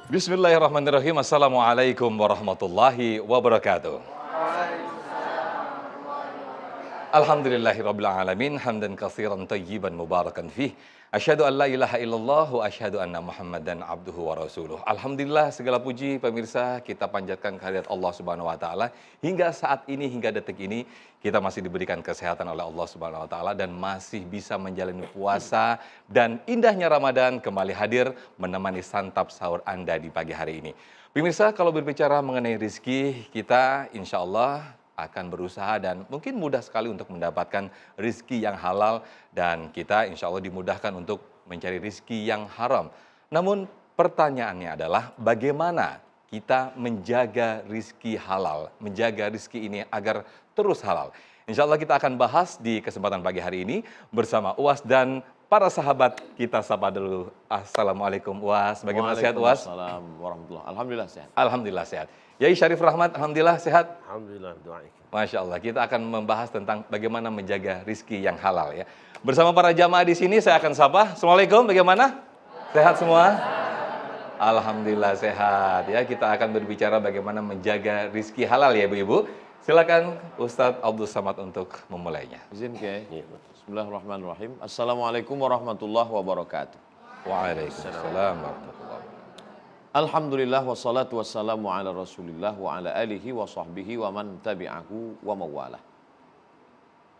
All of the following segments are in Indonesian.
Bismillahirrahmanirrahim. Assalamualaikum warahmatullahi wabarakatuh. Alhamdulillahirabbil alamin, hamdan katsiran thayyiban mubarakan fih. Asyhadu an la ilaha illallah wa asyhadu anna Muhammadan abduhu wa rasuluh. Alhamdulillah, segala puji pemirsa kita panjatkan kehadirat Allah Subhanahu wa taala. Hingga saat ini, hingga detik ini kita masih diberikan kesehatan oleh Allah Subhanahu wa taala dan masih bisa menjalani puasa dan indahnya Ramadan kembali hadir menemani santap sahur Anda di pagi hari ini. Pemirsa, kalau berbicara mengenai rizki, kita insya Allah akan berusaha dan mungkin mudah sekali untuk mendapatkan rizki yang halal dan kita insya Allah dimudahkan untuk mencari rizki yang haram. Namun pertanyaannya adalah bagaimana kita menjaga rizki halal, menjaga rizki ini agar terus halal. Insya Allah kita akan bahas di kesempatan pagi hari ini bersama UAS dan para sahabat. Kita sapa dulu. Assalamualaikum UAS, bagaimana sehat UAS? Waalaikumsalam warahmatullahi. Alhamdulillah sehat. Alhamdulillah sehat. Yai Syarif Rahmat, alhamdulillah sehat. Alhamdulillah, doaik. Masya Allah, kita akan membahas tentang bagaimana menjaga rizki yang halal ya. Bersama para jamaah di sini saya akan sapa. Assalamualaikum, bagaimana? Sehat semua? Alhamdulillah sehat ya. Kita akan berbicara bagaimana menjaga rizki halal ya ibu-ibu. Silakan Ustadz Abdul Samad untuk memulainya. Izin Kiai. Bismillahirrahmanirrahim. Assalamualaikum warahmatullahi wabarakatuh. Waalaikumsalam warahmatullahi wabarakatuh. Alhamdulillah wassalatu wassalamu ala Rasulillah wa ala alihi wa sahbihi wa man tabi'ahu wa mawalah.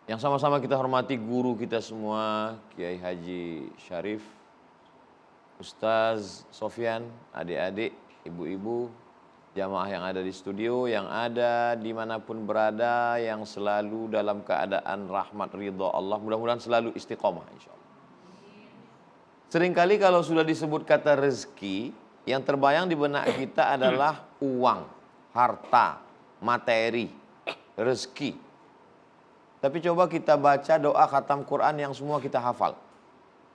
Yang sama-sama kita hormati guru kita semua, Kiai Haji Syarif, Ustaz Sofyan, adik-adik, ibu-ibu, jamaah yang ada di studio, yang ada dimanapun berada, yang selalu dalam keadaan rahmat ridha Allah, mudah-mudahan selalu istiqomah insyaAllah. Seringkali kalau sudah disebut kata rezeki, yang terbayang di benak kita adalah uang, harta, materi, rezeki. Tapi coba kita baca doa khatam Quran yang semua kita hafal.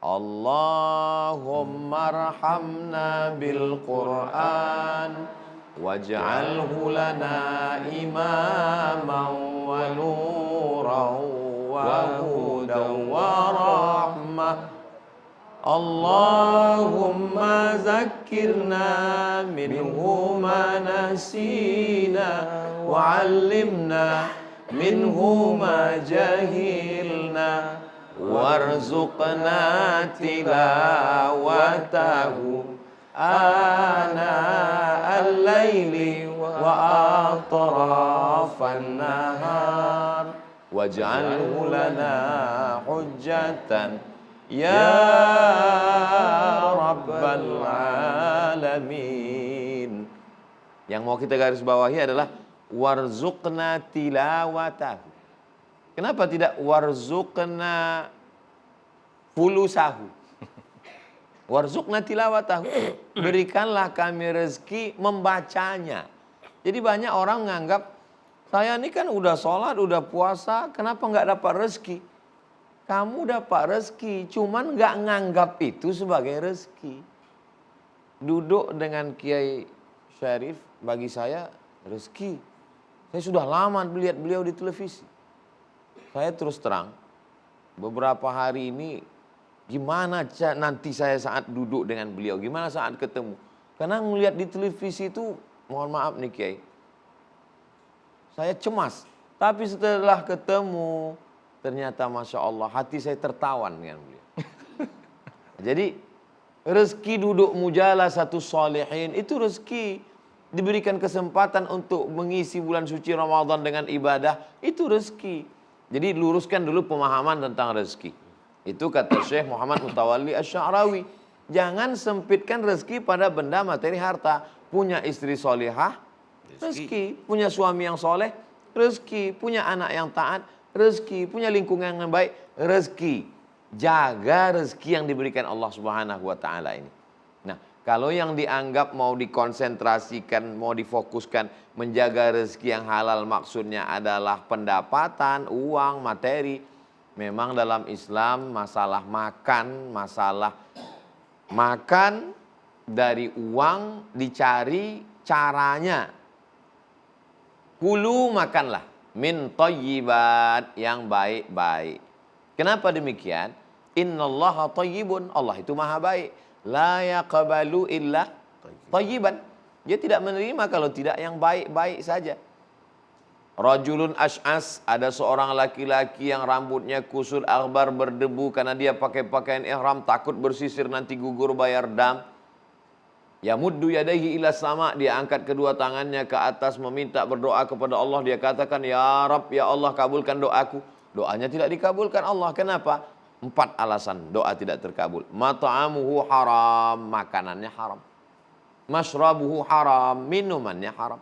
Allahumma arhamna bil Quran waj'alhu lana imaman wa nuran wa hudan wa rahmah. Allahumma zakkirna minhu ma nasina wa 'allimna minhu ma jahilna warzuqna tilawatahu ana al-laili wa atrafan nahar waj'alhu lana hujjatan ya Rabbal Alamin. Yang mau kita garis bawahi adalah warzuqna tilawatahu. Kenapa tidak warzuqna fulusahu? Warzuqna tilawatahu. Berikanlah kami rezeki membacanya. Jadi banyak orang menganggap, saya ini kan udah sholat, udah puasa, kenapa nggak dapat rezeki? Kamu dapat rezeki, cuman nggak nganggap itu sebagai rezeki. Duduk dengan Kiai Syarif bagi saya rezeki. Saya sudah lama melihat beliau di televisi. Saya terus terang, beberapa hari ini gimana nanti saya saat duduk dengan beliau, gimana saat ketemu. Karena melihat di televisi itu, mohon maaf nih Kiai, saya cemas. Tapi setelah ketemu, ternyata Masya Allah, hati saya tertawan dengan beliau. Jadi, rezeki duduk mujalah satu solehin, itu rezeki. Diberikan kesempatan untuk mengisi bulan suci Ramadan dengan ibadah, itu rezeki. Jadi, luruskan dulu pemahaman tentang rezeki. Itu kata Syekh Muhammad Mutawalli Asy-Sya'rawi. Jangan sempitkan rezeki pada benda materi harta. Punya istri solehah, rezeki. Punya suami yang soleh, rezeki. Punya anak yang taat, rezeki. Punya lingkungan yang baik, rezeki. Jaga rezeki yang diberikan Allah Subhanahu wa taala ini. Nah, kalau yang dianggap mau dikonsentrasikan, mau difokuskan menjaga rezeki yang halal maksudnya adalah pendapatan, uang, materi. Memang dalam Islam masalah makan dari uang dicari caranya. Kulu makanlah min thayyibat, yang baik-baik. Kenapa demikian? Innallaha thayyibun, Allah itu maha baik. La yaqbalu illa Thayyiban. Dia tidak menerima kalau tidak yang baik-baik saja. Rajulun ash'as, ada seorang laki-laki yang rambutnya kusut akhbar berdebu karena dia pakai pakaian ihram, takut bersisir nanti gugur bayar dam. Yamuddu yadaihi ila sama, dia angkat kedua tangannya ke atas meminta berdoa kepada Allah. Dia katakan, ya Rabb, ya Allah kabulkan doaku. Doanya tidak dikabulkan Allah. Kenapa? 4 alasan doa tidak terkabul. Mat'amuhu haram, makanannya haram. Mashrabuhu haram, minumannya haram.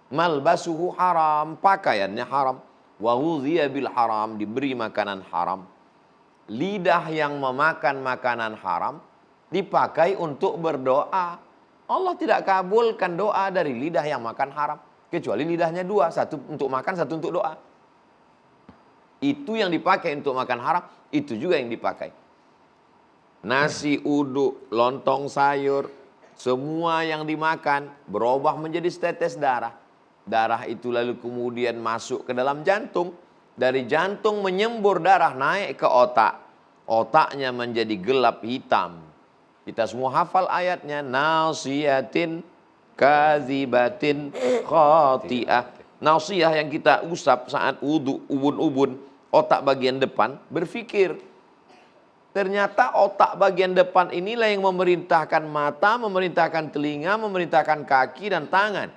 Malbasuhu haram, pakaiannya haram. Wa ghudhiya bil haram, diberi makanan haram. Lidah yang memakan makanan haram dipakai untuk berdoa. Allah tidak kabulkan doa dari lidah yang makan haram. Kecuali lidahnya 2, satu untuk makan, satu untuk doa. Itu yang dipakai untuk makan haram, itu juga yang dipakai. Nasi uduk, lontong sayur, semua yang dimakan berubah menjadi setetes darah. Darah itu lalu kemudian masuk ke dalam jantung. Dari jantung menyembur darah naik ke otak. Otaknya menjadi gelap hitam. Kita semua hafal ayatnya. Nasiyatin kadzibatin khati'ah. Nasiyah yang kita usap saat wudu, ubun-ubun. Otak bagian depan berpikir. Ternyata otak bagian depan inilah yang memerintahkan mata, memerintahkan telinga, memerintahkan kaki dan tangan.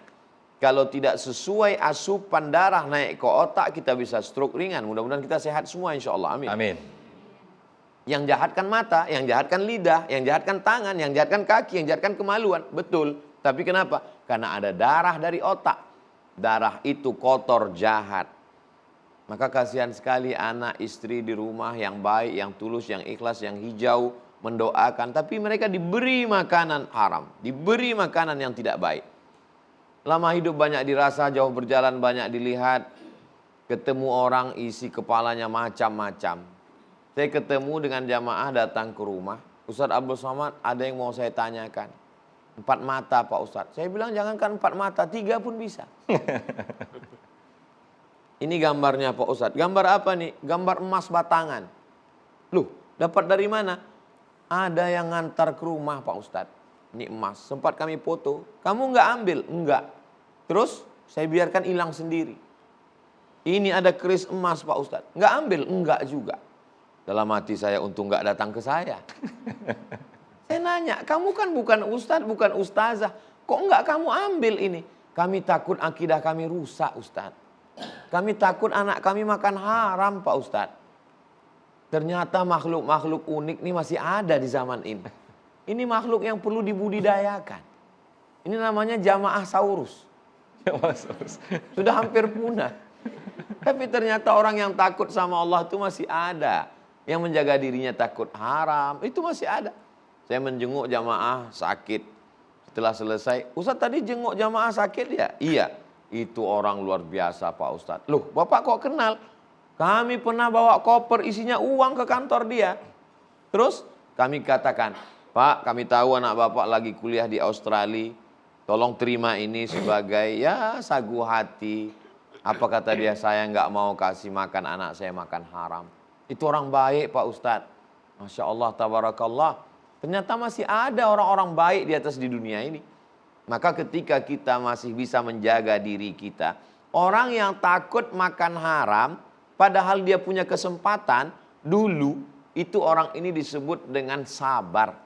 Kalau tidak sesuai asupan darah naik ke otak, kita bisa stroke ringan. Mudah-mudahan kita sehat semua insya Allah. Amin. Amin. Yang jahatkan mata, yang jahatkan lidah, yang jahatkan tangan, yang jahatkan kaki, yang jahatkan kemaluan. Betul. Tapi kenapa? Karena ada darah dari otak. Darah itu kotor, jahat. Maka kasihan sekali anak istri di rumah yang baik, yang tulus, yang ikhlas, yang hijau, mendoakan. Tapi mereka diberi makanan haram. Diberi makanan yang tidak baik. Lama hidup banyak dirasa, jauh berjalan banyak dilihat. Ketemu orang isi kepalanya macam-macam. Saya ketemu dengan jamaah datang ke rumah. Ustadz Abdul Somad, ada yang mau saya tanyakan. 4 mata Pak Ustadz. Saya bilang jangankan 4 mata, 3 pun bisa. Ini gambarnya Pak Ustadz. Gambar apa nih? Gambar emas batangan. Loh, dapat dari mana? Ada yang ngantar ke rumah Pak Ustadz. Ini emas, sempat kami foto. Kamu nggak ambil? Enggak. Terus saya biarkan hilang sendiri. Ini ada keris emas Pak Ustadz. Nggak ambil? Enggak juga. Dalam hati saya untung nggak datang ke saya. Saya nanya, kamu kan bukan Ustadz, bukan Ustazah. Kok nggak kamu ambil ini? Kami takut akidah kami rusak Ustadz. Kami takut anak kami makan haram Pak Ustadz. Ternyata makhluk-makhluk unik ini masih ada di zaman ini. Ini makhluk yang perlu dibudidayakan. Ini namanya jamaah saurus. Sudah hampir punah. Tapi ternyata orang yang takut sama Allah itu masih ada. Yang menjaga dirinya takut haram, itu masih ada. Saya menjenguk jamaah sakit. Setelah selesai, Ustadz tadi jenguk jamaah sakit ya? Iya. Itu orang luar biasa Pak Ustadz. Loh, Bapak kok kenal? Kami pernah bawa koper isinya uang ke kantor dia. Terus kami katakan, Pak, kami tahu anak Bapak lagi kuliah di Australia. Tolong terima ini sebagai ya sagu hati. Apa kata dia, saya nggak mau kasih makan anak saya makan haram. Itu orang baik Pak Ustadz. Masya Allah, tabarakallah. Ternyata masih ada orang-orang baik di atas di dunia ini. Maka ketika kita masih bisa menjaga diri kita. Orang yang takut makan haram, padahal dia punya kesempatan, dulu itu orang ini disebut dengan sabar.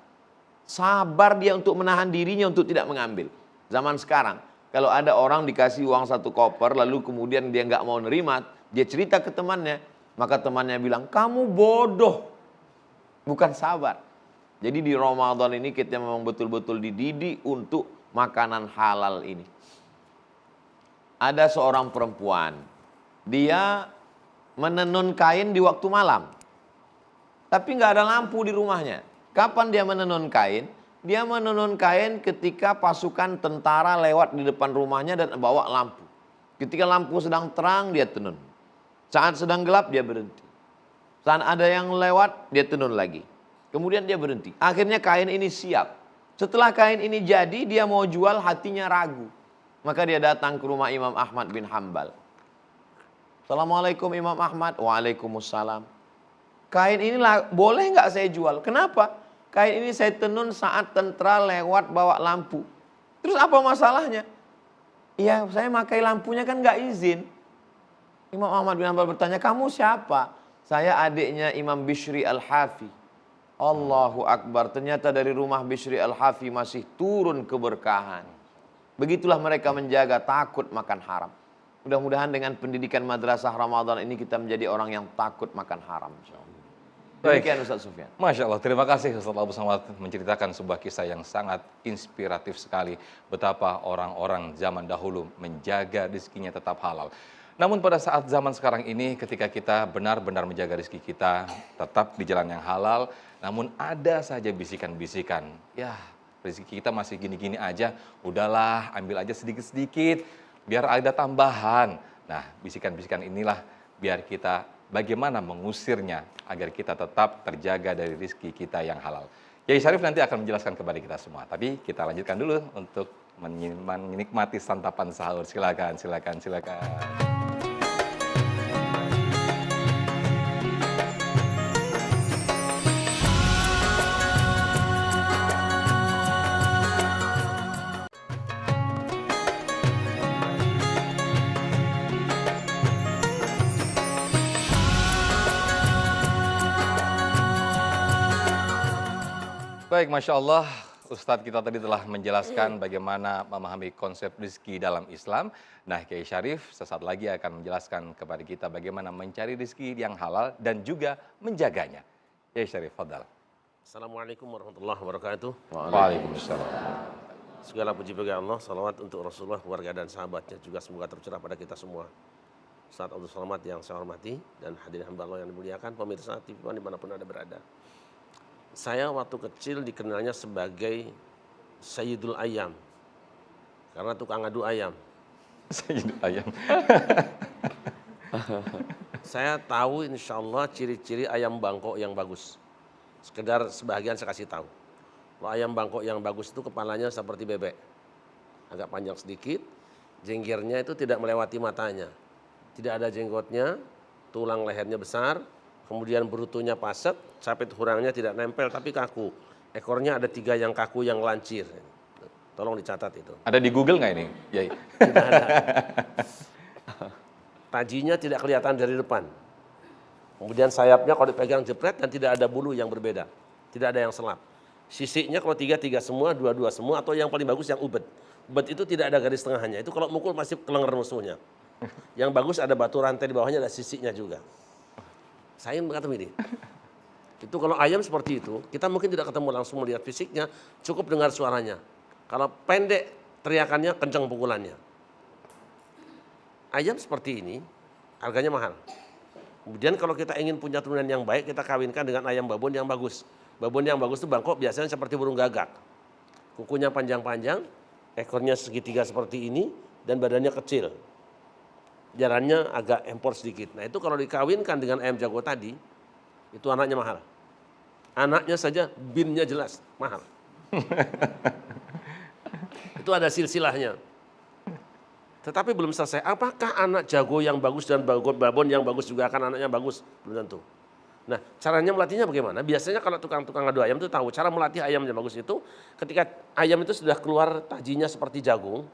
Sabar dia untuk menahan dirinya untuk tidak mengambil. Zaman sekarang, kalau ada orang dikasih uang 1 koper, lalu kemudian dia nggak mau nerima, dia cerita ke temannya, maka temannya bilang, kamu bodoh, bukan sabar. Jadi di Ramadan ini kita memang betul-betul dididik untuk makanan halal ini. Ada seorang perempuan, dia menenun kain di waktu malam. Tapi nggak ada lampu di rumahnya. Kapan dia menenun kain? Dia menenun kain ketika pasukan tentara lewat di depan rumahnya dan bawa lampu. Ketika lampu sedang terang, dia tenun. Saat sedang gelap, dia berhenti. Saat ada yang lewat, dia tenun lagi. Kemudian dia berhenti. Akhirnya kain ini siap. Setelah kain ini jadi, dia mau jual, hatinya ragu. Maka dia datang ke rumah Imam Ahmad bin Hanbal. Assalamualaikum Imam Ahmad. Waalaikumsalam. Kain inilah boleh nggak saya jual? Kenapa? Kain ini saya tenun saat tentara lewat bawa lampu. Terus apa masalahnya? Iya, saya pakai lampunya kan nggak izin. Imam Ahmad bin Hanbal bertanya, kamu siapa? Saya adiknya Imam Bishri Al-Hafi. Allahu Akbar, ternyata dari rumah Bishri Al-Hafi masih turun keberkahan. Begitulah mereka menjaga takut makan haram. Mudah-mudahan dengan pendidikan madrasah Ramadan ini kita menjadi orang yang takut makan haram. Demikian Ustaz Sufyan. Masya Allah, terima kasih Ustaz Abu Samad menceritakan sebuah kisah yang sangat inspiratif sekali. Betapa orang-orang zaman dahulu menjaga rezekinya tetap halal. Namun pada saat zaman sekarang ini ketika kita benar-benar menjaga rezeki kita tetap di jalan yang halal, namun ada saja bisikan-bisikan, ya rezeki kita masih gini-gini aja, udahlah ambil aja sedikit-sedikit biar ada tambahan. Nah, bisikan-bisikan inilah biar kita bagaimana mengusirnya agar kita tetap terjaga dari rezeki kita yang halal. Kiai Syarif nanti akan menjelaskan kepada kita semua. Tapi kita lanjutkan dulu untuk menikmati santapan sahur. Silakan, silakan, silakan. Baik, Masya Allah, Ustadz kita tadi telah menjelaskan bagaimana memahami konsep rezeki dalam Islam. Nah, Kiai Syarif sesaat lagi akan menjelaskan kepada kita bagaimana mencari rezeki yang halal dan juga menjaganya. Kiai Syarif, fadal. Assalamualaikum warahmatullahi wabarakatuh. Waalaikumsalam. Segala puji bagi Allah, salawat untuk Rasulullah, keluarga dan sahabatnya juga semoga tercurah pada kita semua. Ustaz Abdul Somad yang saya hormati dan hadirin hamba Allah yang dimuliakan, pemirsa TV One dimanapun Anda berada. Saya waktu kecil dikenalnya sebagai Sayyidul Ayam karena tukang adu ayam. Sayyidul Ayam. Saya tahu insya Allah ciri-ciri ayam Bangkok yang bagus. Sekedar sebagian saya kasih tahu. Kalau ayam Bangkok yang bagus itu kepalanya seperti bebek. Agak panjang sedikit, jenggirnya itu tidak melewati matanya. Tidak ada jenggotnya, tulang lehernya besar, kemudian berutunya paset, capit hurangnya tidak nempel tapi kaku. Ekornya ada 3 yang kaku yang lancir. Tolong dicatat itu. Ada di Google nggak ini, Yai? Tidak ada. Tajinya tidak kelihatan dari depan. Kemudian sayapnya kalau dipegang jepret dan tidak ada bulu yang berbeda. Tidak ada yang selap. Sisiknya kalau 3 semua, 2 semua, atau yang paling bagus yang ubed. Ubed itu tidak ada garis tengahnya. Itu kalau mukul pasti kelenger musuhnya. Yang bagus ada batu rantai di bawahnya, ada sisiknya juga. Saya berkata begini, itu kalau ayam seperti itu, kita mungkin tidak ketemu langsung melihat fisiknya, cukup dengar suaranya. Kalau pendek teriakannya, kencang pukulannya. Ayam seperti ini, harganya mahal. Kemudian kalau kita ingin punya turunan yang baik, kita kawinkan dengan ayam babon yang bagus. Babon yang bagus itu Bangkok biasanya seperti burung gagak. Kukunya panjang-panjang, ekornya segitiga seperti ini, dan badannya kecil. Jalannya agak empor sedikit. Nah itu kalau dikawinkan dengan ayam jago tadi, itu anaknya mahal. Anaknya saja binnya jelas, mahal. Itu ada silsilahnya. Tetapi belum selesai. Apakah anak jago yang bagus dan babon yang bagus juga akan anaknya bagus? Belum tentu. Nah caranya melatihnya bagaimana? Biasanya kalau tukang-tukang adu ayam itu tahu cara melatih ayam yang bagus itu, ketika ayam itu sudah keluar tajinya seperti jagung,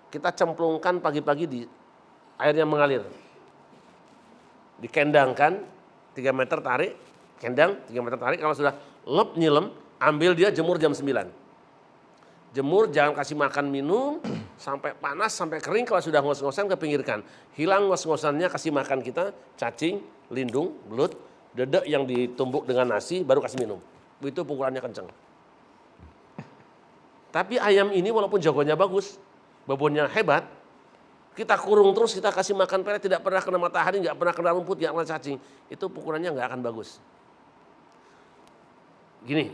kita cemplungkan pagi-pagi di airnya mengalir, dikendangkan 3 meter tarik, kendang 3 meter tarik, kalau sudah lep nyilem, ambil dia jemur jam 9. Jemur, jangan kasih makan minum, sampai panas, sampai kering, kalau sudah ngos-ngosan kepinggirkan. Hilang ngos-ngosannya, kasih makan kita, cacing, lindung, belut, dedek yang ditumbuk dengan nasi, baru kasih minum. Itu pukulannya kenceng. Tapi ayam ini walaupun jagonya bagus, babonnya hebat, kita kurung terus, kita kasih makan pelet, tidak pernah kena matahari, nggak pernah kena rumput, nggak kena cacing. Itu pukulannya nggak akan bagus. Gini,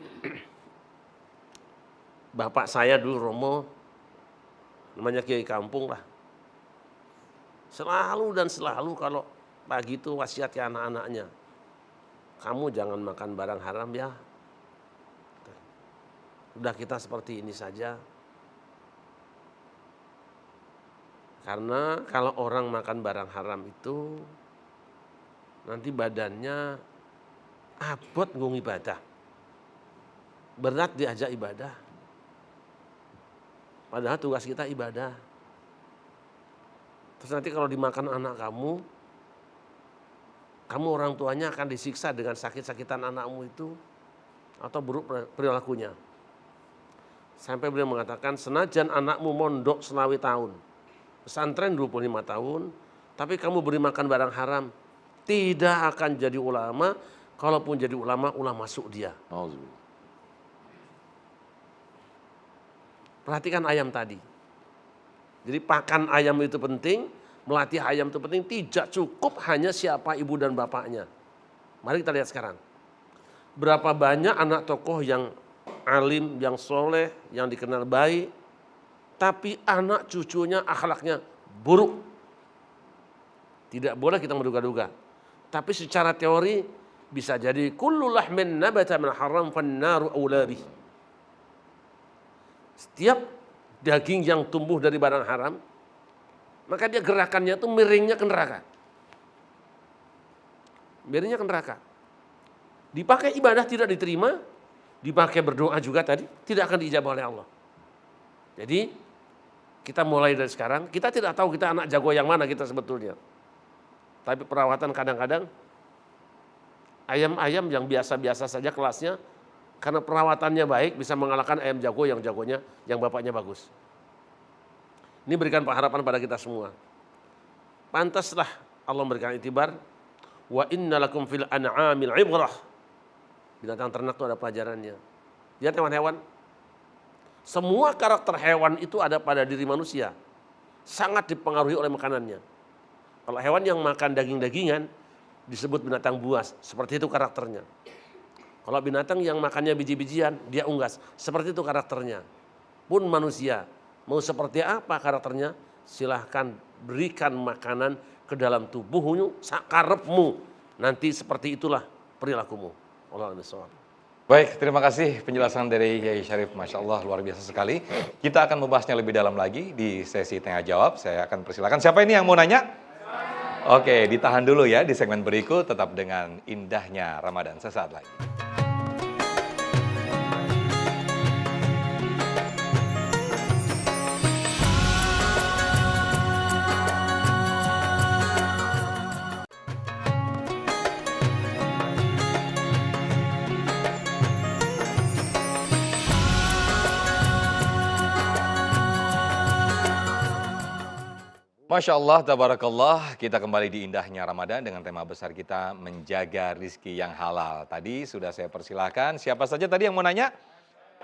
bapak saya dulu Romo, namanya Kiai Kampung lah. Selalu dan selalu kalau pagi itu wasiat ke anak-anaknya. Kamu jangan makan barang haram ya. Udah kita seperti ini saja. Karena kalau orang makan barang haram itu nanti badannya abot nggung ibadah. berat diajak ibadah. Padahal tugas kita ibadah. Terus nanti kalau dimakan anak kamu orang tuanya akan disiksa dengan sakit-sakitan anakmu itu atau buruk perilakunya. Sampai beliau mengatakan, senajan anakmu mondok selawi tahun, pesantren 25 tahun, tapi kamu beri makan barang haram, tidak akan jadi ulama. Kalaupun jadi ulama, ulah masuk dia. Perhatikan ayam tadi. Jadi pakan ayam itu penting, melatih ayam itu penting, tidak cukup hanya siapa ibu dan bapaknya. Mari kita lihat sekarang. Berapa banyak anak tokoh yang alim, yang soleh, yang dikenal baik, tapi anak cucunya akhlaknya buruk. Tidak boleh kita menduga-duga. Tapi secara teori bisa jadi kullu lahmin nabata min haram fannaru aula bih. Setiap daging yang tumbuh dari barang haram, maka dia gerakannya tuh miringnya ke neraka. Miringnya ke neraka. Dipakai ibadah tidak diterima, dipakai berdoa juga tadi tidak akan diijabah oleh Allah. Jadi kita mulai dari sekarang, kita tidak tahu kita anak jago yang mana kita sebetulnya. Tapi perawatan kadang-kadang ayam-ayam yang biasa-biasa saja kelasnya, karena perawatannya baik bisa mengalahkan ayam jago yang jagonya, yang bapaknya bagus. Ini berikan pengharapan pada kita semua. Pantaslah Allah memberikan itibar. Wa inna lakum fil an'amil ibrah. Binatang ternak itu ada pelajarannya. Lihat hewan-hewan. Semua karakter hewan itu ada pada diri manusia. Sangat dipengaruhi oleh makanannya. Kalau hewan yang makan daging-dagingan disebut binatang buas. Seperti itu karakternya. Kalau binatang yang makannya biji-bijian, dia unggas. Seperti itu karakternya. Pun manusia, mau seperti apa karakternya, silahkan berikan makanan ke dalam tubuhmu, sakarepmu. Nanti seperti itulah perilakumu. Wallahu a'lam. Baik, terima kasih penjelasan dari Yai Syarif. Masya Allah, luar biasa sekali. Kita akan membahasnya lebih dalam lagi di sesi tanya jawab. Saya akan persilakan. Siapa ini yang mau nanya? Oke, ditahan dulu ya di segmen berikut. Tetap dengan indahnya Ramadan sesaat lagi. Masya Allah, tabarakallah, kita kembali di indahnya Ramadan dengan tema besar kita menjaga rizki yang halal. Tadi sudah saya persilahkan, siapa saja tadi yang mau nanya?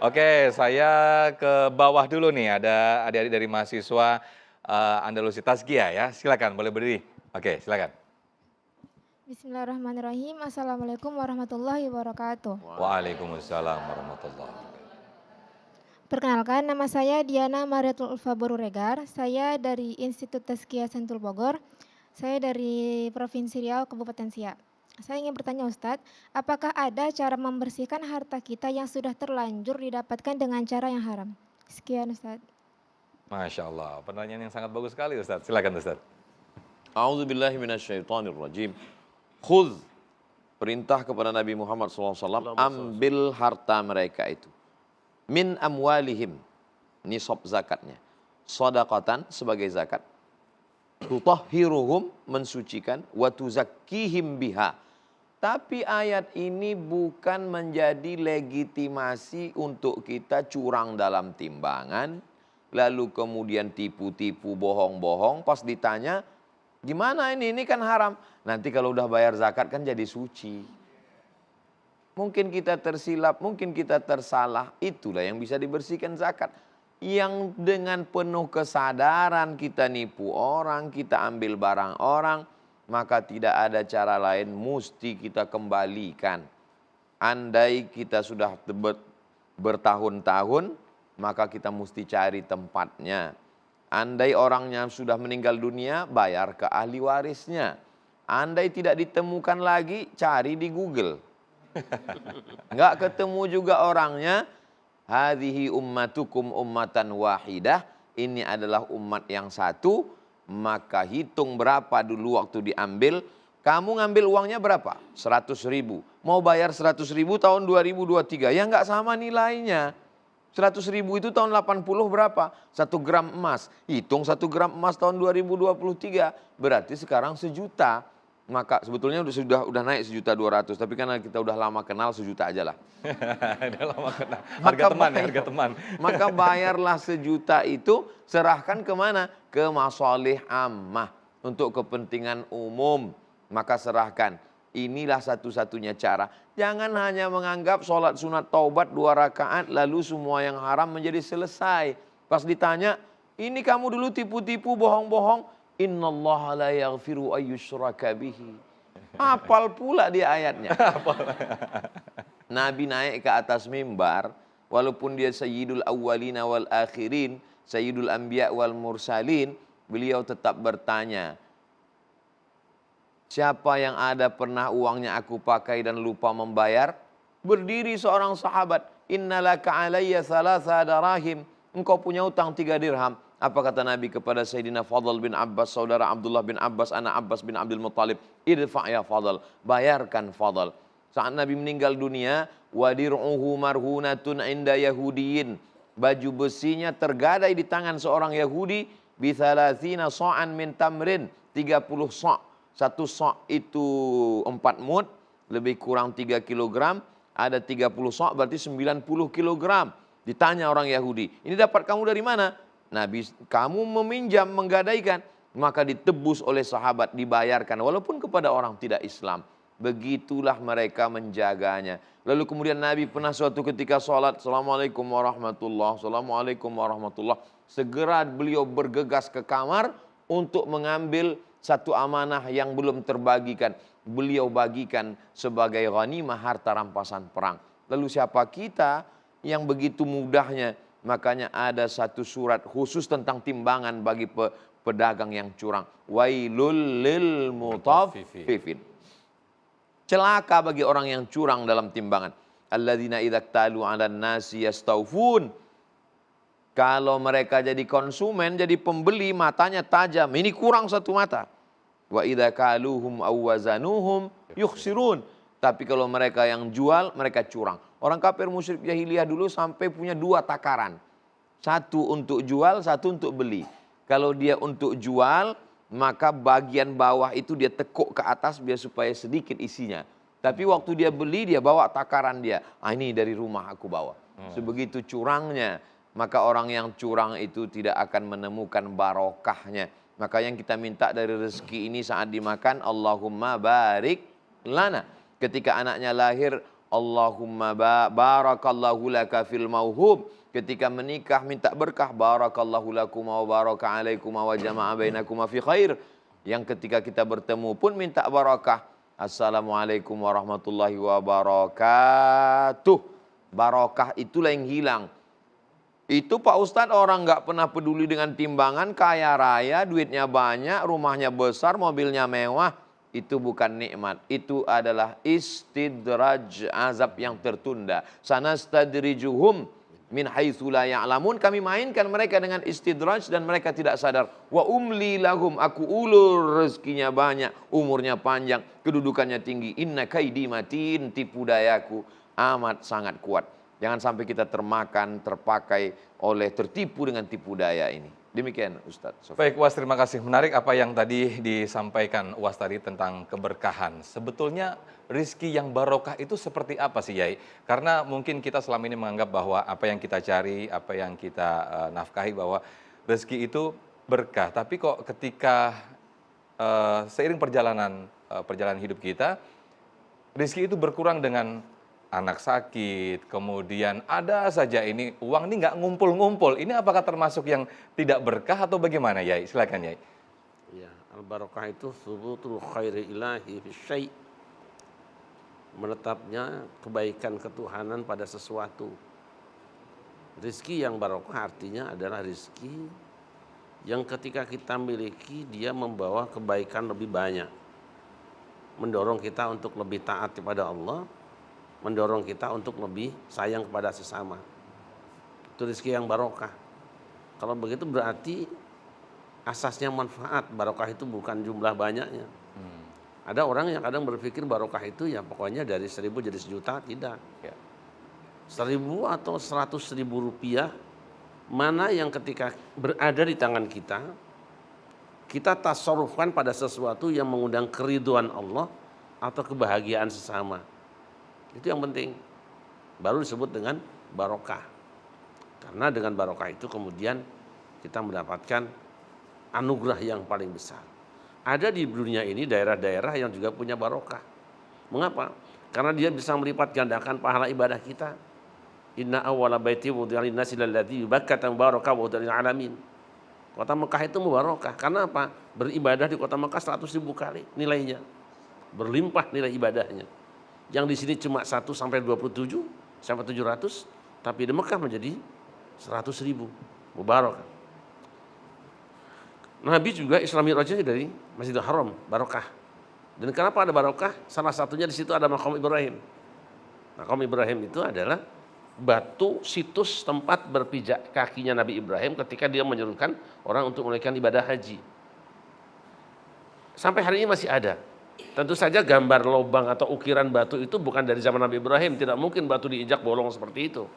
Oke, saya ke bawah dulu nih, ada adik-adik dari mahasiswa Andalusi Tazkiyah ya, silakan boleh berdiri. Oke, silakan. Bismillahirrahmanirrahim. Assalamualaikum warahmatullahi wabarakatuh. Waalaikumsalam warahmatullahi wabarakatuh. Perkenalkan, nama saya Diana Mariatul Ulfa Boruregar. Saya dari Institut Tazkiyah Sentul Bogor. Saya dari Provinsi Riau, Kabupaten Siak. Saya ingin bertanya Ustadz, apakah ada cara membersihkan harta kita yang sudah terlanjur didapatkan dengan cara yang haram? Sekian Ustadz. Masya Allah, pertanyaan yang sangat bagus sekali Ustadz. Silakan Ustadz. A'udzubillahi minasyaitonirrajim. Khudh, perintah kepada Nabi Muhammad SAW, ambil harta mereka itu. Min amwalihim, nisab zakatnya. Shadaqatan sebagai zakat. Tutahhiruhum, mensucikan. Wa tuzakkihim biha. Tapi ayat ini bukan menjadi legitimasi untuk kita curang dalam timbangan. Lalu kemudian tipu-tipu, bohong-bohong. Pas ditanya, gimana ini? Ini kan haram. Nanti kalau udah bayar zakat kan jadi suci. Mungkin kita tersilap, mungkin kita tersalah. Itulah yang bisa dibersihkan zakat. Yang dengan penuh kesadaran kita nipu orang, kita ambil barang orang, maka tidak ada cara lain, mesti kita kembalikan. Andai kita sudah bertahun-tahun, maka kita mesti cari tempatnya. Andai orangnya sudah meninggal dunia, bayar ke ahli warisnya. Andai tidak ditemukan lagi, cari di Google. Enggak ketemu juga orangnya. Hadhihi ummatukum ummatan wahidah. Ini adalah umat yang satu. Maka hitung berapa dulu waktu diambil. Kamu ngambil uangnya berapa? 100.000. Mau bayar 100.000 tahun 2023. Ya nggak sama nilainya. 100.000 itu tahun 80 berapa? 1 gram emas. Hitung 1 gram emas tahun 2023. Berarti sekarang 1.000.000. Maka sebetulnya sudah naik 1.200.000. Tapi karena kita udah lama kenal 1.000.000 aja lah. Udah lama kenal. Harga teman ya, harga teman. Maka bayarlah 1.000.000 itu, serahkan kemana? Ke masalih ammah. Untuk kepentingan umum. Maka serahkan. Inilah satu-satunya cara. Jangan hanya menganggap sholat sunat taubat 2 rakaat lalu semua yang haram menjadi selesai. Pas ditanya, ini kamu dulu tipu-tipu, bohong-bohong. Innallaha la yaghfiru ayyushraka bihi. Hafal pula dia ayatnya. Nabi naik ke atas mimbar, walaupun dia sayyidul awwalina wal akhirin, sayyidul anbiya wal mursalin, beliau tetap bertanya, siapa yang ada pernah uangnya aku pakai dan lupa membayar? Berdiri seorang sahabat, innalaka alayya 3 darahim. Engkau punya utang 3 dirham. Apa kata Nabi kepada Sayyidina Fadl bin Abbas, saudara Abdullah bin Abbas, anak Abbas bin Abdul Muttalib, irfa' ya Fadl, bayarkan Fadl. Saat Nabi meninggal dunia, wadir'uhu marhunatun inda Yahudiyin. Baju besinya tergadai di tangan seorang Yahudi, bithalathina sa'an min tamrin, 30 sa'. 1 sa' itu 4 mud, lebih kurang 3 kilogram. Ada 30 sa' berarti 90 kilogram. Ditanya orang Yahudi, ini dapat kamu dari mana? Nabi, kamu meminjam, menggadaikan. Maka ditebus oleh sahabat, dibayarkan. Walaupun kepada orang tidak Islam. Begitulah mereka menjaganya. Lalu kemudian Nabi pernah suatu ketika sholat, Assalamualaikum warahmatullah, Assalamualaikum warahmatullah. Segera beliau bergegas ke kamar untuk mengambil satu amanah yang belum terbagikan. Beliau bagikan sebagai ghanimah, harta rampasan perang. Lalu siapa kita yang begitu mudahnya? Makanya ada satu surat khusus tentang timbangan bagi pedagang yang curang. Wailul lil mutaffifin. Celaka bagi orang yang curang dalam timbangan. Alladzina idza talu 'alan nasi yastawfun. Kalau mereka jadi konsumen, jadi pembeli, matanya tajam. Ini kurang 1 mata. Wa idza kaluhum aw wazanuhum yukhsirun. Tapi kalau mereka yang jual, mereka curang. Orang kafir musyrik jahiliyah dulu sampai punya 2 takaran. 1 untuk jual, 1 untuk beli. Kalau dia untuk jual, maka bagian bawah itu dia tekuk ke atas biar supaya sedikit isinya. Tapi waktu dia beli, dia bawa takaran dia. Ah, ini dari rumah aku bawa. Sebegitu curangnya, maka orang yang curang itu tidak akan menemukan barokahnya. Maka yang kita minta dari rezeki ini saat dimakan, Allahumma barik lana. Ketika anaknya lahir, Allahumma barakallahu laka fil mauhub. Ketika menikah minta berkah, barakallahu lakum wa baraka alaikum wa jama'a bainakum fi khair. Yang ketika kita bertemu pun minta barakah. Assalamualaikum warahmatullahi wabarakatuh. Barakah itulah yang hilang. Itu Pak Ustadz orang nggak pernah peduli dengan timbangan, kaya raya, duitnya banyak, rumahnya besar, mobilnya mewah. Itu bukan nikmat, itu adalah istidraj, azab yang tertunda. Sanastadrijuhum min haitsu la ya'lamun. Kami mainkan mereka dengan istidraj dan mereka tidak sadar. Wa umli lahum, aku ulur, rezekinya banyak, umurnya panjang, kedudukannya tinggi. Inna kaidi matin, tipu dayaku amat sangat kuat. Jangan sampai kita termakan, terpakai oleh tertipu dengan tipu daya ini. Demikian Ustadz. Baik Uwas, terima kasih. Menarik apa yang tadi disampaikan Uwas tadi tentang keberkahan. Sebetulnya rizki yang barokah itu seperti apa sih Yai? Karena mungkin kita selama ini menganggap bahwa apa yang kita cari, apa yang kita nafkahi bahwa rezeki itu berkah. Tapi kok ketika seiring perjalanan hidup kita, rizki itu berkurang dengan anak sakit, kemudian ada saja ini uang ini nggak ngumpul-ngumpul. Ini apakah termasuk yang tidak berkah atau bagaimana Yai? Silakan Yai. Ya, al-barakah itu thubutul khairi ilahi fi syai'. Menetapnya kebaikan ketuhanan pada sesuatu. Rizki yang barokah artinya adalah rizki yang ketika kita miliki dia membawa kebaikan lebih banyak. Mendorong kita untuk lebih taat kepada Allah, mendorong kita untuk lebih sayang kepada sesama. Itu rezeki yang barokah. Kalau begitu berarti asasnya manfaat. Barokah itu bukan jumlah banyaknya. Ada orang yang kadang berpikir barokah itu ya pokoknya dari 1.000 jadi 1.000.000, tidak. Ya. 1.000 atau 100.000 rupiah, mana yang ketika berada di tangan kita, kita tasarrufkan pada sesuatu yang mengundang keriduan Allah atau kebahagiaan sesama. Itu yang penting. Baru disebut dengan barokah. Karena dengan barokah itu kemudian kita mendapatkan anugerah yang paling besar. Ada di dunia ini daerah-daerah yang juga punya barokah. Mengapa? Karena dia bisa melipat gandakan pahala ibadah kita. Inna awwala baiti wudi'a lin-nasi lalladzi Bakkata mubarakah wa hudan lil alamin. Kota Mekah itu mubarakah. Karena apa? Beribadah di kota Mekah 100.000 kali nilainya. Berlimpah nilai ibadahnya. Yang di sini cuma 1 sampai 27 sampai 700, tapi di Mekah menjadi 100.000 mubarakah. Nabi juga Isra Mi'rajnya dari Masjidil Haram, barokah. Dan kenapa ada barokah? Salah satunya di situ ada Maqam Ibrahim. Maqam Ibrahim itu adalah batu situs tempat berpijak kakinya Nabi Ibrahim ketika dia menyerukan orang untuk menunaikan ibadah haji. Sampai hari ini masih ada. Tentu saja gambar lubang atau ukiran batu itu bukan dari zaman Nabi Ibrahim. Tidak mungkin batu diinjak bolong seperti itu.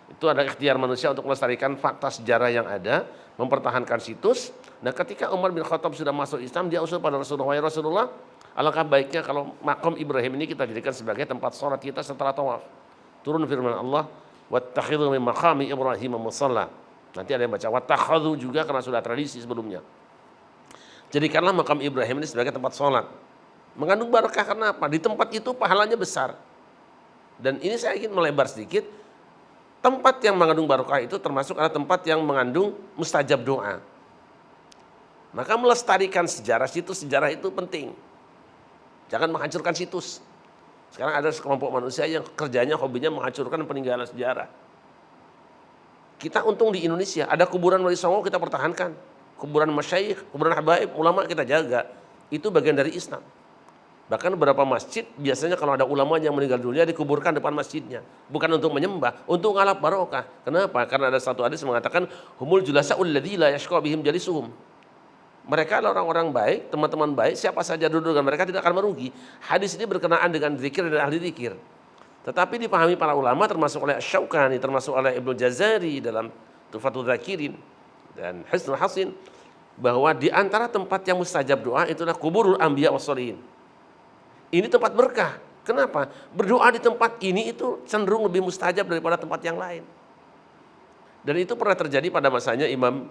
Itu ada ikhtiar manusia untuk melestarikan fakta sejarah yang ada, mempertahankan situs. Nah, ketika Umar bin Khattab sudah masuk Islam, dia usul pada Rasulullah, "Ya Rasulullah, alangkah baiknya kalau Maqam Ibrahim ini kita jadikan sebagai tempat sholat kita setelah tawaf." Turun firman Allah, "Wattakhidhu min maqami Ibrahim musalla." Nanti ada yang baca wattakhadhu juga karena sudah tradisi sebelumnya. Jadikanlah Maqam Ibrahim ini sebagai tempat sholat. Mengandung barakah karena apa? Di tempat itu pahalanya besar. Dan ini saya ingin melebar sedikit. Tempat yang mengandung barokah itu termasuk adalah tempat yang mengandung mustajab doa. Maka melestarikan sejarah, situs sejarah itu penting. Jangan menghancurkan situs. Sekarang ada sekelompok manusia yang kerjanya, hobinya menghancurkan peninggalan sejarah. Kita untung di Indonesia, ada kuburan Wali Songo kita pertahankan. Kuburan masyayikh, kuburan habaib, ulama kita jaga. Itu bagian dari Islam. Bahkan beberapa masjid biasanya kalau ada ulama yang meninggal dunia dikuburkan depan masjidnya. Bukan untuk menyembah, untuk ngalap barokah. Kenapa? Karena ada satu hadis mengatakan humul julasa'ul ladzi la yashqa bihim jalisuhum. Mereka adalah orang-orang baik, teman-teman baik, siapa saja duduk dengan mereka tidak akan merugi. Hadis ini berkenaan dengan zikir dan ahli zikir. Tetapi dipahami para ulama termasuk oleh Asy-Syaukani, termasuk oleh Ibnu Jazari dalam Tuhfatul Dzakirin dan Hisnul Hasin, bahwa di antara tempat yang mustajab doa itulah kuburul anbiya wassolihin. Ini tempat berkah. Kenapa? Berdoa di tempat ini itu cenderung lebih mustajab daripada tempat yang lain. Dan itu pernah terjadi pada masanya Imam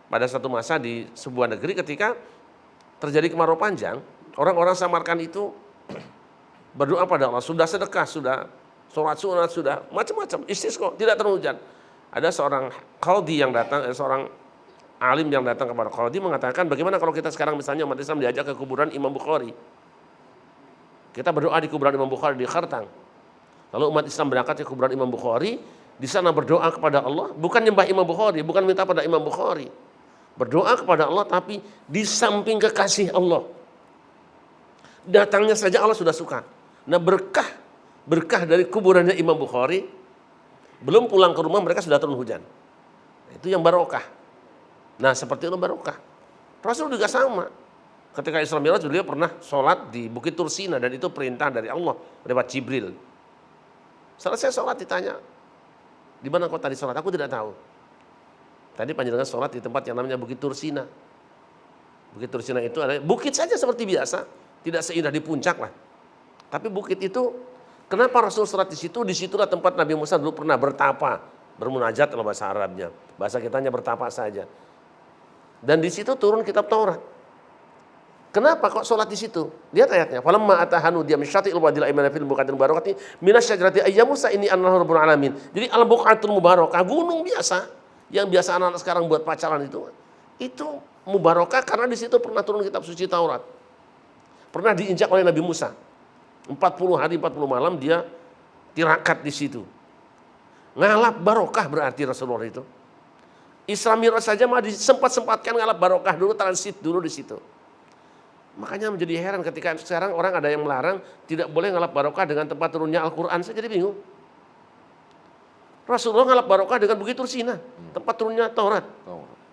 pada satu masa di sebuah negeri ketika terjadi kemarau panjang, orang-orang samarkan itu berdoa pada Allah, sudah sedekah, sudah sholat sunat, sudah macam-macam, istisqa, tidak turun hujan. Ada seorang qadhi yang datang, seorang alim yang datang kepada qadhi mengatakan, bagaimana kalau kita sekarang misalnya umat Islam diajak ke kuburan Imam Bukhari? Kita berdoa di kuburan Imam Bukhari di Khartang. Lalu umat Islam berangkat ke kuburan Imam Bukhari, di sana berdoa kepada Allah, bukan nyembah Imam Bukhari, bukan minta pada Imam Bukhari. Berdoa kepada Allah tapi di samping kekasih Allah. Datangnya saja Allah sudah suka. Nah, berkah dari kuburannya Imam Bukhari, belum pulang ke rumah mereka sudah turun hujan. Itu yang barokah. Nah, seperti itu barokah. Rasul juga sama. Ketika Isra Mi'raj beliau pernah sholat di Bukit Tursina dan itu perintah dari Allah lewat Jibril. Selesai sholat ditanya, di mana kau tadi sholat? Aku tidak tahu. Tadi panjenengan sholat di tempat yang namanya Bukit Tursina. Bukit Tursina itu adalah bukit saja seperti biasa, tidak seindah di puncak lah. Tapi bukit itu, kenapa Rasul sholat di situ? Disitulah tempat Nabi Musa dulu pernah bertapa, bermunajat dalam bahasa Arabnya. Bahasa kitanya bertapa saja. Dan di situ turun kitab Taurat. Kenapa kok sholat di situ? Lihat ayatnya. Falamma atahanu dia misyati'il wadil aimana fil buqatil mubarakati minasyajarati ayya Musa ini anallahu rabbul alamin. Jadi al-buqatul mubarakah, gunung biasa yang biasa anak-anak sekarang buat pacaran itu mubarakah karena di situ pernah turun kitab suci Taurat. Pernah diinjak oleh Nabi Musa. 40 hari 40 malam dia tirakat di situ. Ngalap barokah berarti Rasulullah itu. Isra Mi'raj saja mah disempat-sempatkan ngalap barokah dulu, transit dulu di situ. Makanya menjadi heran ketika sekarang orang ada yang melarang tidak boleh ngalap barokah dengan tempat turunnya Al-Quran. Saya jadi bingung. Rasulullah ngalap barokah dengan Bukit Tursina, tempat turunnya Taurat.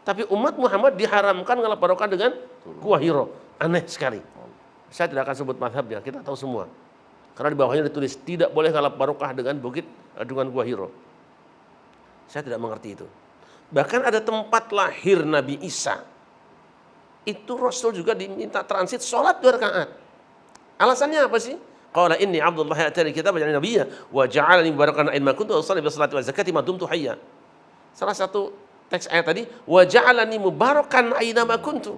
Tapi umat Muhammad diharamkan ngalap barokah dengan Gua Hiro. Aneh sekali. Saya tidak akan sebut mazhabnya, kita tahu semua. Karena di bawahnya ditulis tidak boleh ngalap barokah dengan dengan Gua Hiro. Saya tidak mengerti itu. Bahkan ada tempat lahir Nabi Isa. Itu Rasul juga diminta transit sholat 2 rakaat. Alasannya apa sih? Qala inni Abdullah atani kitab wa nabiyya wa ja'alani mubarakan aina ma kuntu usalli bi salati wa zakati ma dumtu hayya. Salah satu teks ayat tadi, wa ja'alani mubarakan aina ma kuntu.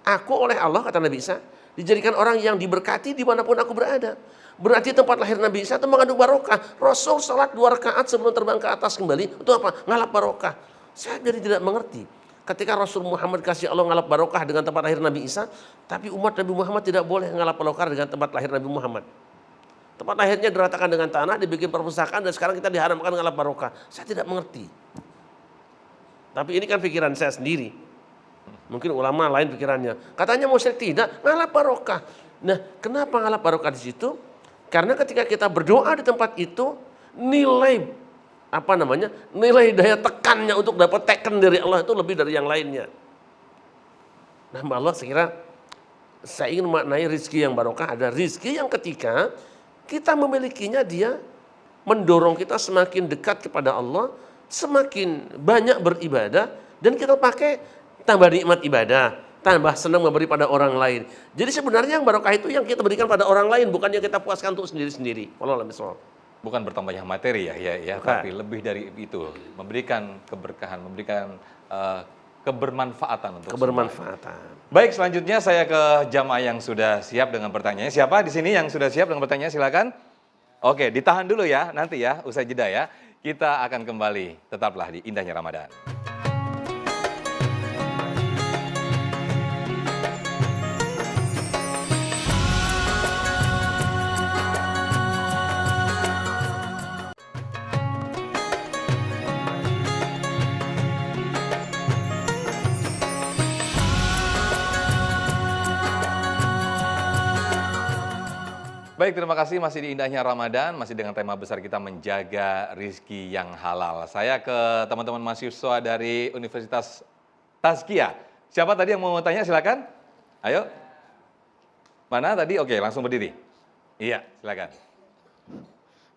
Aku oleh Allah, kata Nabi Isa, dijadikan orang yang diberkati dimanapun aku berada. Berarti tempat lahir Nabi Isa itu mengandung barokah. Rasul salat 2 rakaat sebelum terbang ke atas kembali. Itu apa? Ngalap barokah. Saya jadi tidak mengerti. Ketika Rasul Muhammad kasih Allah ngalap barokah dengan tempat lahir Nabi Isa, tapi umat Nabi Muhammad tidak boleh ngalap barokah dengan tempat lahir Nabi Muhammad. Tempat lahirnya diratakan dengan tanah, dibikin perpustakaan, dan sekarang kita diharamkan ngalap barokah. Saya tidak mengerti. Tapi ini kan pikiran saya sendiri. Mungkin ulama lain pikirannya. Katanya musyrik tidak, ngalap barokah. Nah, kenapa ngalap barokah di situ? Karena ketika kita berdoa di tempat itu, nilai nilai daya tekannya untuk dapat teken dari Allah itu lebih dari yang lainnya. Nah, Allah saya ingin memaknai rizki yang barokah. Ada rizki yang ketika kita memilikinya, dia mendorong kita semakin dekat kepada Allah, semakin banyak beribadah, dan kita pakai tambah nikmat ibadah, tambah senang memberi pada orang lain. Jadi sebenarnya yang barokah itu yang kita berikan pada orang lain, bukan yang kita puaskan untuk sendiri-sendiri. Bukan bertambahnya materi ya, tapi lebih dari itu, memberikan keberkahan, memberikan kebermanfaatan untuk kebermanfaatan. Semua. Baik, selanjutnya saya ke jamaah yang sudah siap dengan pertanyaannya. Siapa di sini yang sudah siap dengan pertanyaan? Silakan. Oke, ditahan dulu ya, nanti ya, usai jeda ya. Kita akan kembali, tetaplah di Indahnya Ramadan. Baik, terima kasih, masih di Indahnya Ramadan, masih dengan tema besar kita menjaga rizki yang halal. Saya ke teman-teman mahasiswa dari Universitas Tazkiyah. Siapa tadi yang mau tanya, silakan. Ayo. Mana tadi? Oke, langsung berdiri. Iya, silakan.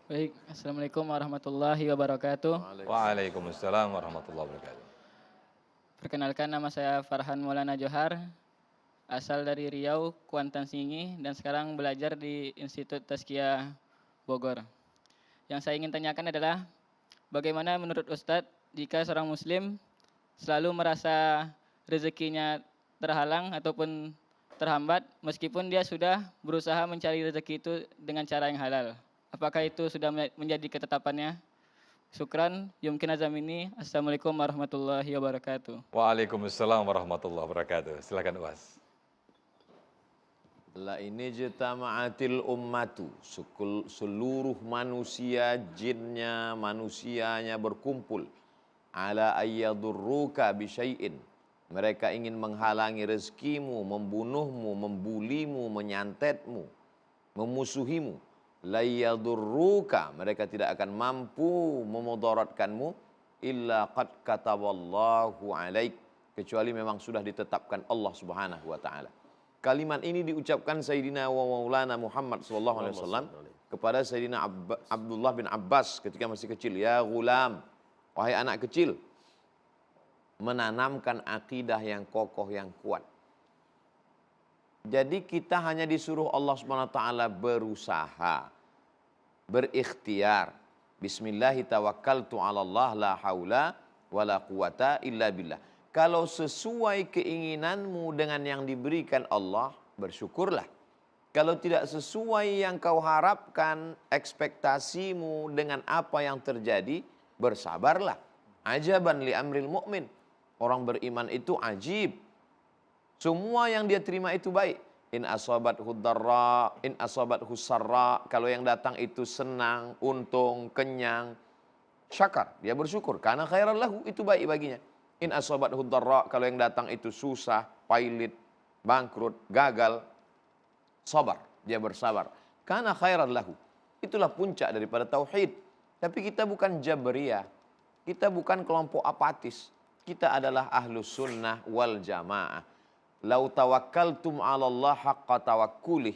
Baik, Assalamualaikum warahmatullahi wabarakatuh. Waalaikumsalam warahmatullahi wabarakatuh. Perkenalkan, nama saya Farhan Maulana Johar, asal dari Riau, Kuantan Singi, dan sekarang belajar di Institut Tazkiyah Bogor. Yang saya ingin tanyakan adalah, bagaimana menurut Ustadz jika seorang Muslim selalu merasa rezekinya terhalang ataupun terhambat, meskipun dia sudah berusaha mencari rezeki itu dengan cara yang halal? Apakah itu sudah menjadi ketetapannya? Syukran, yumkin azam ini. Assalamualaikum warahmatullahi wabarakatuh. Waalaikumsalam warahmatullahi wabarakatuh. Silakan UAS. La ini jitama'atil ummatu, seluruh manusia, jinnya, manusianya berkumpul. Ala ayyadurruka bisyai'in. Mereka ingin menghalangi rezekimu, membunuhmu, membulimu, menyantetmu, memusuhimu. La yadurruka, mereka tidak akan mampu memudaratkanmu. Illa qad kataballahu alaik, kecuali memang sudah ditetapkan Allah Subhanahu wa ta'ala. Kalimat ini diucapkan Sayyidina wa Maulana Muhammad SAW kepada Sayyidina Abdullah bin Abbas ketika masih kecil. Ya gulam, wahai anak kecil, menanamkan akidah yang kokoh, yang kuat. Jadi kita hanya disuruh Allah SWT berusaha, berikhtiar. Bismillahi tawakkaltu ala Allah la haula wa la quwata illa billah. Kalau sesuai keinginanmu dengan yang diberikan Allah, bersyukurlah. Kalau tidak sesuai yang kau harapkan, ekspektasimu dengan apa yang terjadi, bersabarlah. Ajaban li amril mu'min. Orang beriman itu ajib. Semua yang dia terima itu baik. In asabathu dharra, in asabathu sarra. Kalau yang datang itu senang, untung, kenyang, syakar, dia bersyukur. Karena khairan lahu, itu baik baginya. In asabathu dharra, kalau yang datang itu susah, pailit, bangkrut, gagal, sabar, dia bersabar. Karena khairan lahu. Itulah puncak daripada tauhid. Tapi kita bukan jabriyah. Kita bukan kelompok apatis. Kita adalah ahlus sunnah wal jamaah. Lau tawakkaltum 'ala Allah haqqa tawakkulih.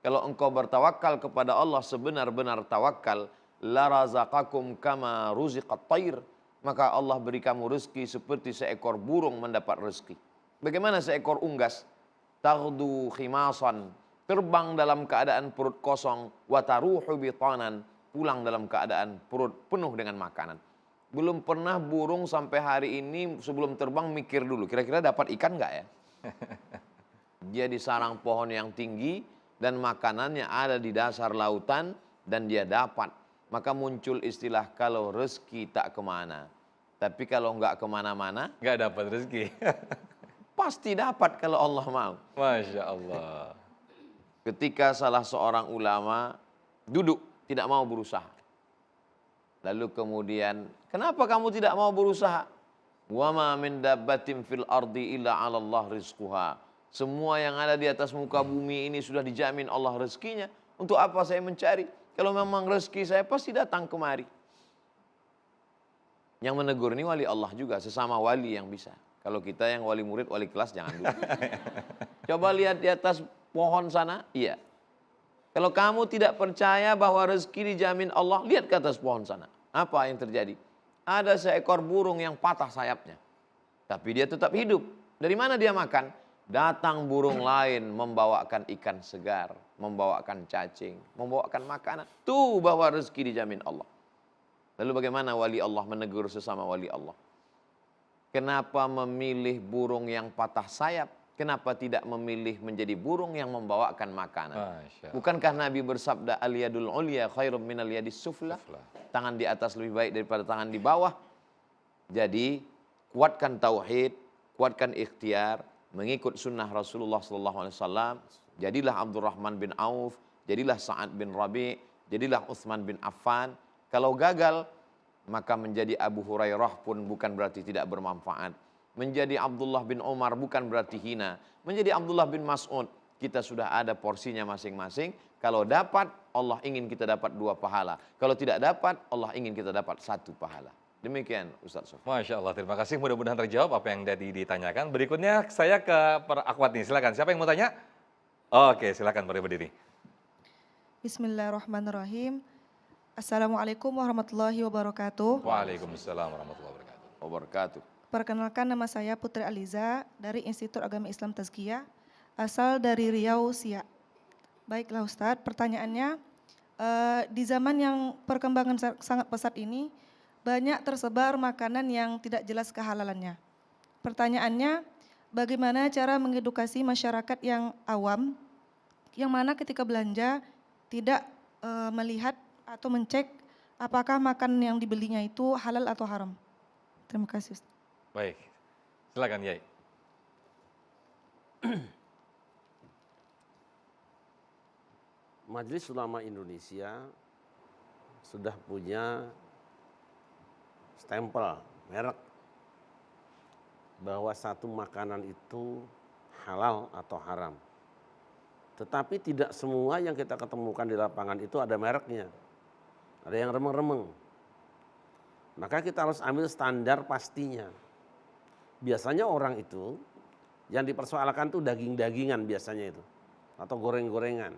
Kalau engkau bertawakal kepada Allah sebenar-benar tawakal, la razaqakum kama ruziqat tayr. Maka Allah beri kamu rezeki seperti seekor burung mendapat rezeki. Bagaimana seekor unggas? Taghdu khimasan, terbang dalam keadaan perut kosong, wa taruhu bitanan, pulang dalam keadaan perut penuh dengan makanan. Belum pernah burung sampai hari ini sebelum terbang mikir dulu, kira-kira dapat ikan nggak ya? Dia di sarang pohon yang tinggi dan makanannya ada di dasar lautan dan dia dapat. Maka muncul istilah kalau rezeki tak kemana. Tapi kalau nggak kemana-mana, Nggak dapat rezeki. pasti dapat kalau Allah mau. Masya Allah. Ketika salah seorang ulama duduk tidak mau berusaha. Lalu kemudian, kenapa kamu tidak mau berusaha? Wa ma min dabbatin fil ardi illa 'ala Allah rizquha. Semua yang ada di atas muka bumi ini sudah dijamin Allah rezekinya. Untuk apa saya mencari? Kalau memang rezeki saya pasti datang kemari. Yang menegur ini wali Allah juga, sesama wali yang bisa. Kalau kita yang wali murid, wali kelas jangan dulu. Coba lihat di atas pohon sana, iya. Kalau kamu tidak percaya bahwa rezeki dijamin Allah, lihat ke atas pohon sana. Apa yang terjadi? Ada seekor burung yang patah sayapnya. Tapi dia tetap hidup. Dari mana dia makan? Datang burung lain membawakan ikan segar, membawakan cacing, membawakan makanan. Tuh bahwa rezeki dijamin Allah. Lalu bagaimana wali Allah menegur sesama wali Allah? Kenapa memilih burung yang patah sayap? Kenapa tidak memilih menjadi burung yang membawakan makanan? Masya Allah. Bukankah Nabi bersabda al-yadul ulya khairum minal yadis sufla? Tangan di atas lebih baik daripada tangan di bawah. Jadi kuatkan tauhid, kuatkan ikhtiar, mengikut sunnah Rasulullah SAW. Jadilah Abdurrahman bin Auf, jadilah Sa'ad bin Rabi', jadilah Utsman bin Affan. Kalau gagal, maka menjadi Abu Hurairah pun bukan berarti tidak bermanfaat. Menjadi Abdullah bin Umar bukan berarti hina. Menjadi Abdullah bin Mas'ud, kita sudah ada porsinya masing-masing. Kalau dapat, Allah ingin kita dapat 2 pahala. Kalau tidak dapat, Allah ingin kita dapat 1 pahala. Demikian Ustaz Sof. Masya Allah, terima kasih. Mudah-mudahan terjawab apa yang tadi ditanyakan. Berikutnya saya ke Pak Akwat nih, silakan. Siapa yang mau tanya? Oke, silakan mari berdiri. Bismillahirrahmanirrahim. Assalamualaikum warahmatullahi wabarakatuh. Waalaikumsalam warahmatullahi Wabarakatuh. Perkenalkan, nama saya Putri Aliza dari Institut Agama Islam Tazkiyah, asal dari Riau, Siak. Baiklah Ustadz, pertanyaannya, di zaman yang perkembangan sangat pesat ini, banyak tersebar makanan yang tidak jelas kehalalannya. Pertanyaannya, bagaimana cara mengedukasi masyarakat yang awam, yang mana ketika belanja tidak melihat atau mencek apakah makanan yang dibelinya itu halal atau haram. Terima kasih Ustaz. Baik, silakan Yai. Majelis Ulama Indonesia sudah punya stempel, merek bahwa satu makanan itu halal atau haram. Tetapi tidak semua yang kita ketemukan di lapangan itu ada mereknya. Ada yang remeng-remeng. Maka kita harus ambil standar pastinya. Biasanya orang itu yang dipersoalkan tuh daging-dagingan biasanya itu. Atau goreng-gorengan.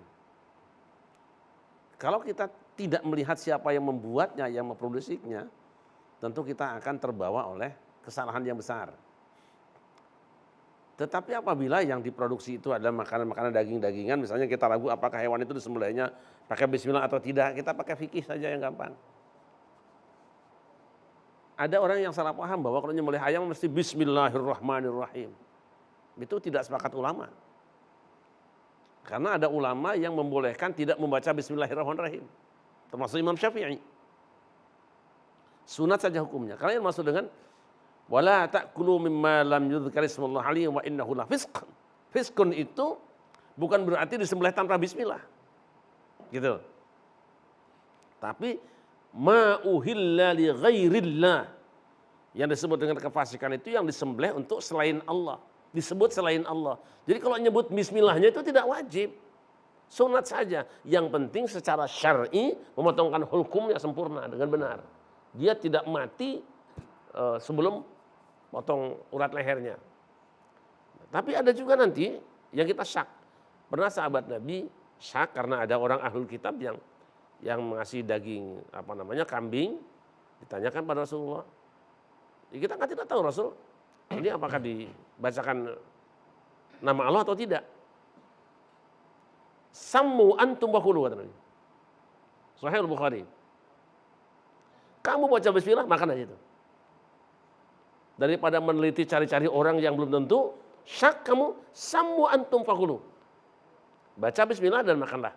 Kalau kita tidak melihat siapa yang membuatnya, yang memproduksinya, tentu kita akan terbawa oleh kesalahan yang besar. Tetapi apabila yang diproduksi itu adalah makanan-makanan daging-dagingan, misalnya kita ragu apakah hewan itu disembelihnya pakai bismillah atau tidak, kita pakai fikih saja yang gampang. Ada orang yang salah paham bahwa kalau nyembelih ayam mesti bismillahirrahmanirrahim. Itu tidak sepakat ulama. Karena ada ulama yang membolehkan tidak membaca bismillahirrahmanirrahim. Termasuk Imam Syafi'i. Sunat saja hukumnya. Karena yang masuk dengan wala ta'kulu mimma lam yudhkar ismullah alaihi wa innahu lafisq. Fiskun itu bukan berarti disembelih tanpa bismillah. Gitu. Tapi ma uhilla li ghairillah. Yang disebut dengan kefasikan itu yang disembelih untuk selain Allah. Disebut selain Allah. Jadi kalau nyebut bismillahnya itu tidak wajib. Sunat saja. Yang penting secara syar'i memotongkan hukumnya sempurna dengan benar. Dia tidak mati sebelum potong urat lehernya. Tapi ada juga nanti yang kita syak. Pernah sahabat Nabi syak karena ada orang ahlul kitab yang mengasih daging kambing, ditanyakan pada Rasulullah. Ya, kita kan tidak tahu Rasul, ini apakah dibacakan nama Allah atau tidak. Sammu antum wa kulu, kata Nabi. Sahih Al-Bukhari. Kamu baca bismillah, makan aja itu. Daripada meneliti cari-cari orang yang belum tentu, syak kamu, sammu antum fakulu. Baca bismillah dan makanlah.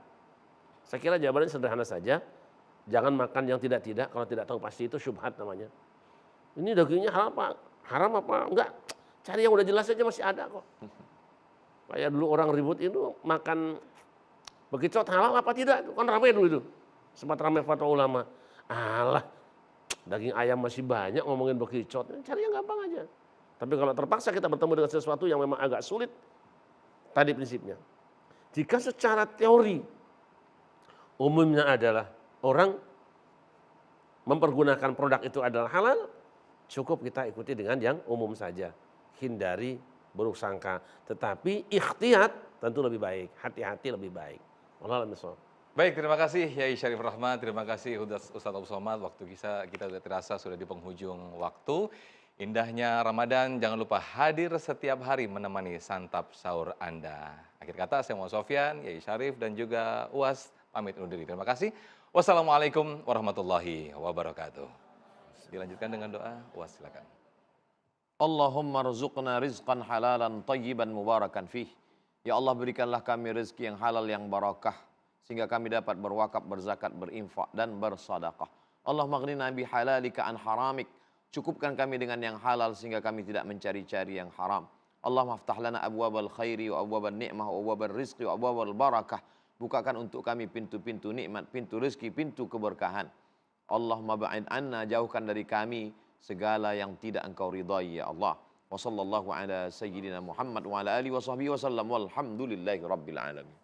Saya kira jawabannya sederhana saja. Jangan makan yang tidak-tidak, kalau tidak tahu pasti itu syubhat namanya. Ini dagingnya halal apa? Haram apa? Enggak. Cari yang udah jelas aja masih ada kok. Kayak dulu orang ribut itu makan bekicot halal apa tidak? Kan ramai dulu itu. Sempat ramai fatwa ulama. Alah, daging ayam masih banyak ngomongin bekicot. Cari yang gampang aja. Tapi kalau terpaksa kita bertemu dengan sesuatu yang memang agak sulit, tadi prinsipnya. Jika secara teori umumnya adalah orang mempergunakan produk itu adalah halal, cukup kita ikuti dengan yang umum saja. Hindari buruk sangka. Tetapi ikhtiyat tentu lebih baik. Hati-hati lebih baik. Wallahu a'lam bishawab. Baik, terima kasih Yai Syarif Rahmat, terima kasih Ustadz Abu Somad. Waktu kita sudah terasa sudah di penghujung waktu. Indahnya Ramadan, jangan lupa hadir setiap hari menemani santap sahur Anda. Akhir kata, saya Muhammad Sofyan, Yai Syarif, dan juga UAS pamit undur diri. Terima kasih. Wassalamualaikum warahmatullahi wabarakatuh. Dilanjutkan dengan doa, UAS silakan. Allahumma rzuqna rizqan halalan tayyiban mubarakan fih. Ya Allah, berikanlah kami rezeki yang halal yang barakah, sehingga kami dapat berwakaf, berzakat, berinfak, dan bersadaqah. Allahumma aghnina bihalalika an haramik. Cukupkan kami dengan yang halal sehingga kami tidak mencari-cari yang haram. Allahumma aftah lana abwabal khairi wa abwabal ni'mah wa abwabal rizqi wa abwabal barakah. Bukakan untuk kami pintu-pintu nikmat, pintu rezeki, pintu keberkahan. Allahumma ba'id anna, jauhkan dari kami segala yang tidak Engkau ridai ya Allah. Wa sallallahu ala sayyidina Muhammad wa ala alihi wa sahbihi wa sallam walhamdulillahi rabbil alamin.